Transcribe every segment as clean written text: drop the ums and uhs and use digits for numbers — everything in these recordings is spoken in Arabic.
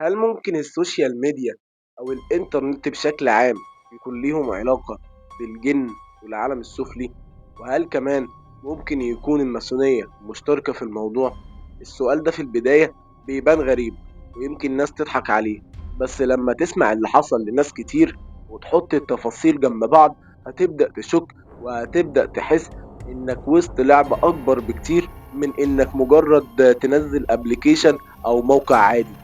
هل ممكن السوشيال ميديا أو الإنترنت بشكل عام يكون ليهم علاقة بالجن والعالم السفلي؟ وهل كمان ممكن يكون الماسونية مشتركة في الموضوع؟ السؤال ده في البداية بيبان غريب ويمكن ناس تضحك عليه، بس لما تسمع اللي حصل لناس كتير وتحط التفاصيل جنب بعض هتبدأ تشك، وهتبدأ تحس إنك وسط لعبة أكبر بكتير من إنك مجرد تنزل أبليكيشن أو موقع عادي.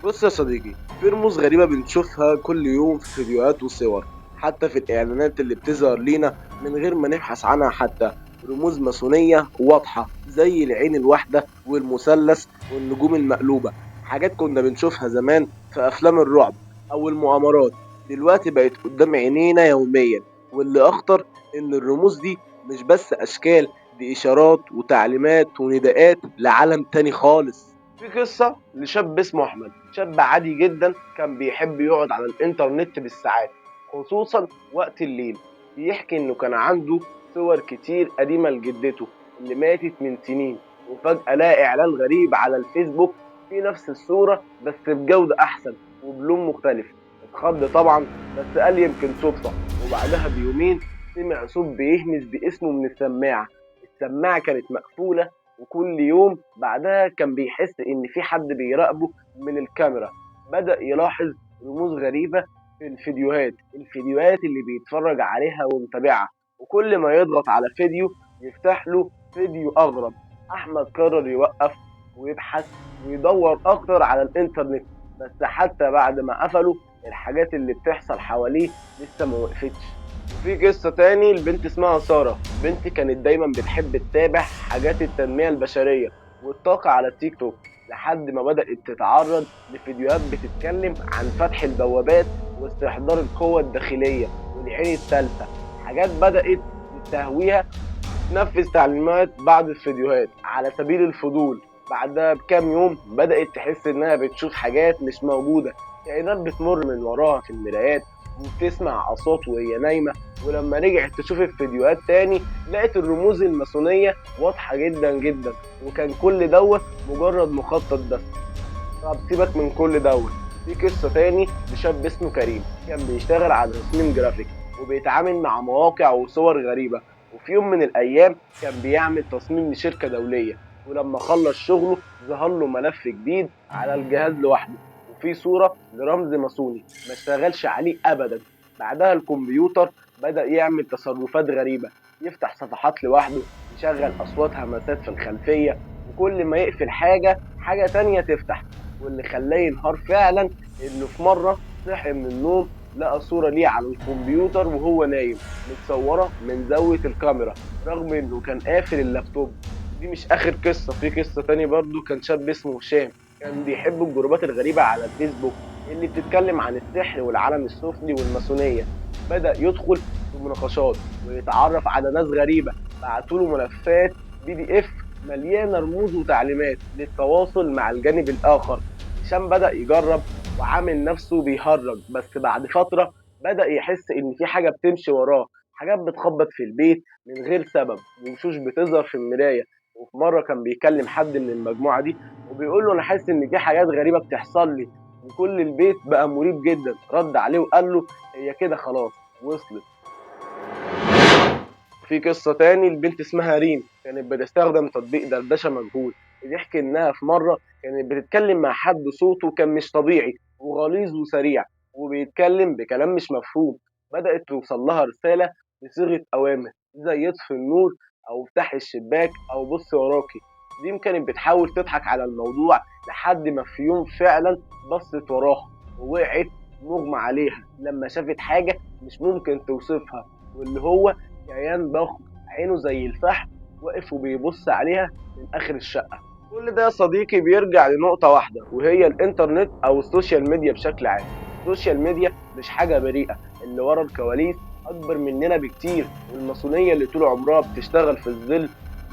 بص يا صديقي، في رموز غريبة بنشوفها كل يوم في فيديوهات وصور، حتى في الإعلانات اللي بتظهر لينا من غير ما نبحث عنها. حتى رموز ماسونية واضحة زي العين الواحدة والمثلث والنجوم المقلوبة، حاجات كنا بنشوفها زمان في أفلام الرعب أو المؤامرات، دلوقتي بقت قدام عينينا يوميا. واللي أخطر إن الرموز دي مش بس أشكال، دي إشارات وتعليمات ونداءات لعالم تاني خالص. في قصة لشاب اسمه أحمد، شاب عادي جدا كان بيحب يقعد على الإنترنت بالساعات، خصوصا وقت الليل. بيحكي إنه كان عنده صور كتير قديمة لجدته اللي ماتت من سنين، وفجأة لقى إعلان غريب على الفيسبوك في نفس الصورة بس بجودة أحسن وبلون مختلف. اتخض طبعا، بس قال يمكن صدفة. وبعدها بيومين سمع صوت بيهمس باسمه من السماعة. السماعة كانت مقفولة، وكل يوم بعدها كان بيحس إن في حد بيراقبه من الكاميرا. بدأ يلاحظ رموز غريبة في الفيديوهات اللي بيتفرج عليها ومتابعها، وكل ما يضغط على فيديو يفتح له فيديو أغرب. أحمد قرر يوقف ويبحث ويدور أكتر على الإنترنت، بس حتى بعد ما قفلوا الحاجات اللي بتحصل حواليه لسه ما وقفتش. في قصة تاني لبنت اسمها سارة. بنت كانت دايما بتحب تتابع حاجات التنمية البشرية والطاقة على التيك توك، لحد ما بدأت تتعرض لفيديوهات بتتكلم عن فتح البوابات واستحضار القوة الداخلية والعين الثالثة. حاجات بدأت تهويها تنفذ تعليمات بعض الفيديوهات على سبيل الفضول. بعدها بكام يوم بدأت تحس إنها بتشوف حاجات مش موجودة، كائنات بتمر من وراها في المرايات، وبتسمع أصوات وهي نايمة. ولما رجعت تشوف الفيديوهات تاني لقت الرموز الماسونية واضحة جدا جدا، وكان كل دوت مجرد مخطط بس. طب سيبك من كل دوت، في قصة تاني لشاب اسمه كريم كان بيشتغل على تصميم جرافيك وبيتعامل مع مواقع وصور غريبة. وفي يوم من الأيام كان بيعمل تصميم لشركة دولية، ولما خلص شغله ظهر له ملف جديد على الجهاز لوحده وفي صورة لرمز ماسوني ما اشتغلش عليه أبدا. بعدها الكمبيوتر بدأ يعمل تصرفات غريبة، يفتح صفحات لوحده، يشغل أصوات همسات في الخلفية، وكل ما يقفل حاجة تانية تفتح. واللي خلاه ينهار فعلا انه في مره صحي من النوم لقى صوره ليه على الكمبيوتر وهو نايم، متصوره من زاويه الكاميرا رغم انه كان قافل اللابتوب. دي مش اخر قصه، في قصه تاني برضو. كان شاب اسمه هشام كان بيحب الجروبات الغريبه على الفيسبوك اللي بتتكلم عن السحر والعالم السفلي والماسونيه. بدأ يدخل في مناقشات ويتعرف على ناس غريبة بعتوله ملفات PDF مليانة رموز وتعليمات للتواصل مع الجانب الآخر. هشام بدأ يجرب وعامل نفسه بيهرج، بس بعد فترة بدأ يحس إن في حاجة بتمشي وراه، حاجات بتخبط في البيت من غير سبب، وشوش بتظهر في المراية. وفي مرة كان بيكلم حد من المجموعة دي وبيقول له أنا حاسس إن في حاجات غريبة بتحصل لي، وكل البيت بقى مريب جدا. رد عليه وقال له هي كده خلاص وصلت. في قصة تاني لبنت اسمها ريم كانت بتستخدم تطبيق دردشة مجهول. بتحكي إنها في مرة كانت بتتكلم مع حد صوته كان مش طبيعي وغليظ وسريع وبيتكلم بكلام مش مفهوم. بدأت توصل لها رسالة بصيغة أوامر زي اطفي النور أو افتحي الشباك أو بصي وراكي. ريم كانت بتحاول تضحك على الموضوع لحد ما في يوم فعلا بصت وراها ووقعت مغمى عليها لما شافت حاجة مش ممكن توصفها، واللي هو كيان ضخم عينه زي الفحم واقف وبيبص عليها من آخر الشقة. كل ده يا صديقي بيرجع لنقطة واحدة، وهي الإنترنت أو السوشيال ميديا بشكل عام. السوشيال ميديا مش حاجة بريئة، اللي ورا الكواليس أكبر مننا بكتير. والماسونية اللي طول عمرها بتشتغل في الظل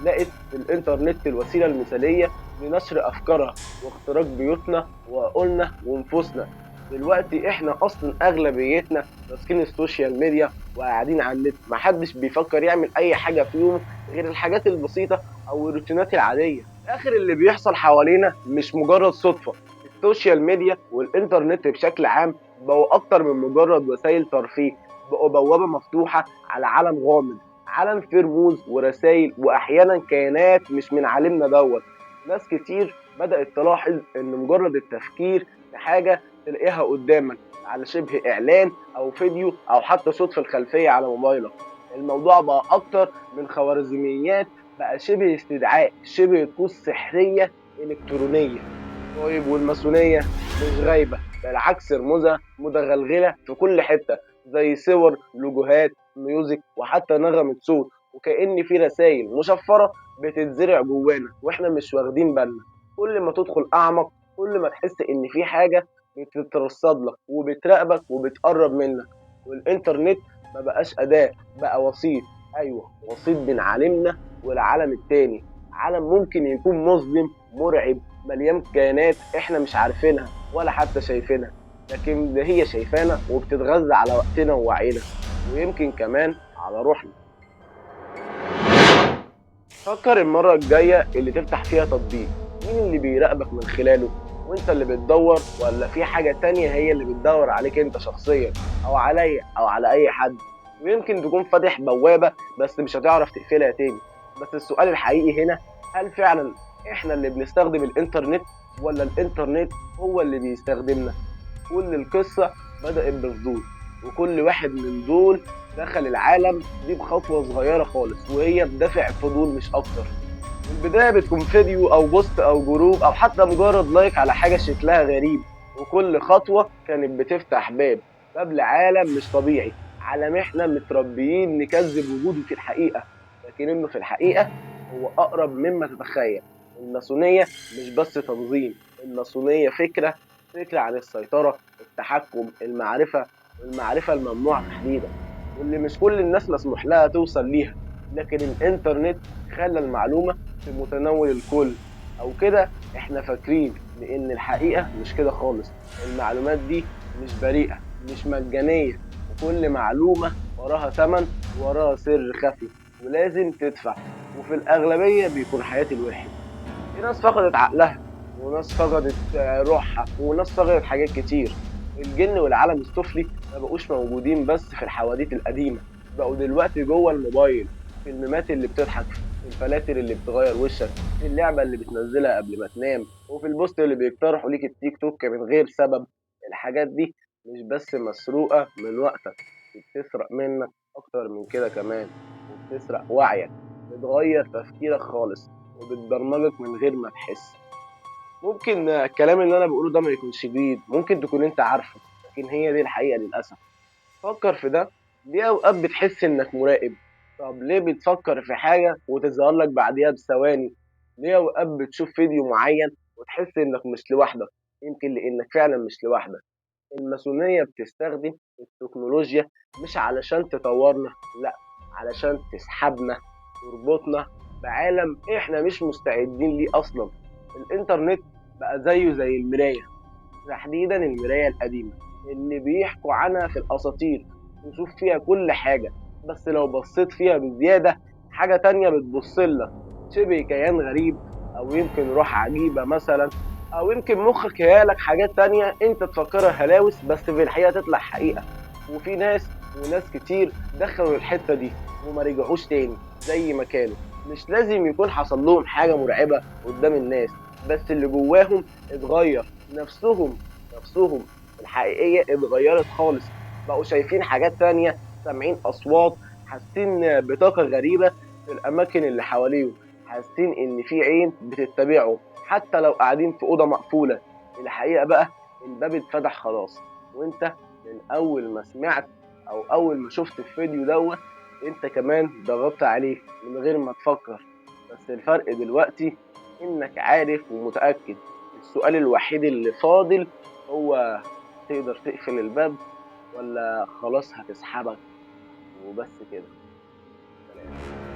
لقت في الإنترنت الوسيلة المثالية لنشر أفكارها واختراق بيوتنا وعقولنا ونفوسنا. دلوقتي احنا اصلا اغلبيتنا ماسكين السوشيال ميديا وقاعدين على النت، محدش بيفكر يعمل اي حاجه في يومه غير الحاجات البسيطه او الروتينات العاديه. آخر اللي بيحصل حوالينا مش مجرد صدفة. السوشيال ميديا والإنترنت بشكل عام بقوا أكتر من مجرد وسائل ترفيه، بقوا بوابة مفتوحة على عالم غامض، عالم فيه رموز ورسايل وأحيانا كيانات مش من عالمنا دوت. ناس كتير بدأت تلاحظ إن مجرد التفكير في حاجة تلاقيها قدامك على شبه إعلان أو فيديو أو حتى صوت في الخلفية على موبايلك. الموضوع بقى أكتر من خوارزميات، بقى شبه استدعاء، شبه طقوس سحرية إلكترونية. طيب والماسونية مش غايبة، بالعكس رموزها متغلغلة في كل حتة، زي صور، لوجوهات، ميوزك وحتى نغمة صوت، وكأن في رسائل مشفرة بتتزرع جوانا واحنا مش واخدين بالنا. كل ما تدخل أعمق كل ما تحس إن في حاجة بتترصد لك وبتراقبك وبتقرب منك. والإنترنت ما بقاش أداة، بقى وسيط. أيوه، وسيط بين عالمنا والعالم التاني. عالم ممكن يكون مظلم مرعب، مليان كيانات احنا مش عارفينها ولا حتى شايفينها، لكن ده هي شايفانا وبتتغذى على وقتنا ووعينا، ويمكن كمان على روحنا. فكر المرة الجاية اللي تفتح فيها تطبيق، مين اللي بيراقبك من خلاله؟ وانت اللي بتدور ولا في حاجة تانية هي اللي بتدور عليك انت شخصيا، او عليا او على اي حد؟ ويمكن تكون فاتح بوابة بس مش هتعرف تقفلها تاني. بس السؤال الحقيقي هنا، هل فعلا احنا اللي بنستخدم الانترنت ولا الانترنت هو اللي بيستخدمنا؟ كل القصة بدأت بفضول، وكل واحد من دول دخل العالم دي بخطوة صغيرة خالص، وهي بدافع فضول مش أكتر. البداية بتكون فيديو أو بوست أو جروب أو حتى مجرد لايك على حاجة شكلها غريب، وكل خطوة كانت بتفتح باب لعالم مش طبيعي، عالم احنا متربيين نكذب وجوده في الحقيقة، لكنه في الحقيقة هو أقرب مما تتخيل. الماسونية مش بس تنظيم، الماسونية فكرة عن السيطرة، التحكم، المعرفة، والمعرفة الممنوعة تحديدا، واللي مش كل الناس مسموح لها توصل ليها. لكن الإنترنت خلى المعلومة في متناول الكل، أو كده إحنا فاكرين، لأن الحقيقة مش كده خالص. المعلومات دي مش بريئة، مش مجانية، وكل معلومة وراها تمن، وراها سر خفي، ولازم تدفع. وفي الأغلبية بيكون حياة الواحد. في ناس فقدت عقلها، وناس فقدت روحها، وناس فقدت حاجات كتير. الجن والعالم السفلي ما بقوش موجودين بس في الحواديت القديمة، بقوا دلوقتي جوه الموبايل، في الميمات اللي بتضحك، في الفلاتر اللي بتغير وشك، في اللعبة اللي بتنزلها قبل ما تنام، وفي البوست اللي بيقترحوا ليك التيك توك من غير سبب. الحاجات دي مش بس مسروقة من وقتك، دي بتسرق منك أكتر من كده كمان، وبتسرق وعيك، بتغير تفكيرك خالص، وبتبرمجك من غير ما تحس. ممكن الكلام اللي انا بقوله ده ما يكونش جديد، ممكن تكون انت عارفه، لكن هي دي الحقيقة للأسف. فكر في ده. ليه اوقات بتحس انك مراقب؟ طب ليه بتفكر في حاجة وتظهر لك بعديها بثواني؟ ليه اوقات بتشوف فيديو معين وتحس انك مش لوحدك؟ يمكن لانك فعلا مش لوحدك. الماسونية بتستخدم التكنولوجيا مش علشان تطورنا، لا، علشان تسحبنا، تربطنا بعالم احنا مش مستعدين ليه اصلا. الانترنت بقى زيه زي المراية، تحديدا المراية القديمة اللي بيحكوا عنها في الاساطير. نشوف فيها كل حاجة، بس لو بصيت فيها بزيادة حاجة تانية بتبصلك، شبه كيان غريب، او يمكن روح عجيبة مثلا، او يمكن مخك خيالك حاجات تانية انت تفكرها هلاوس بس في الحقيقة تطلع حقيقة. وفي وناس كتير دخلوا الحتة دي وما رجعوش تاني زي ما كانوا. مش لازم يكون حصل لهم حاجة مرعبة قدام الناس، بس اللي جواهم اتغير. نفسهم الحقيقية اتغيرت خالص، بقوا شايفين حاجات تانية، سامعين أصوات، حاسين بطاقة غريبة في الأماكن اللي حواليهم، حاسين إن في عين بتتبعهم حتى لو قاعدين في أوضة مقفولة. الحقيقة بقى الباب اتفتح خلاص، وانت من أول ما سمعت أو أول ما شفت الفيديو دوت انت كمان ضغطت عليه من غير ما تفكر. بس الفرق دلوقتي انك عارف ومتأكد. السؤال الوحيد اللي فاضل هو، تقدر تقفل الباب ولا خلاص هتسحبك وبس كده؟ سلام.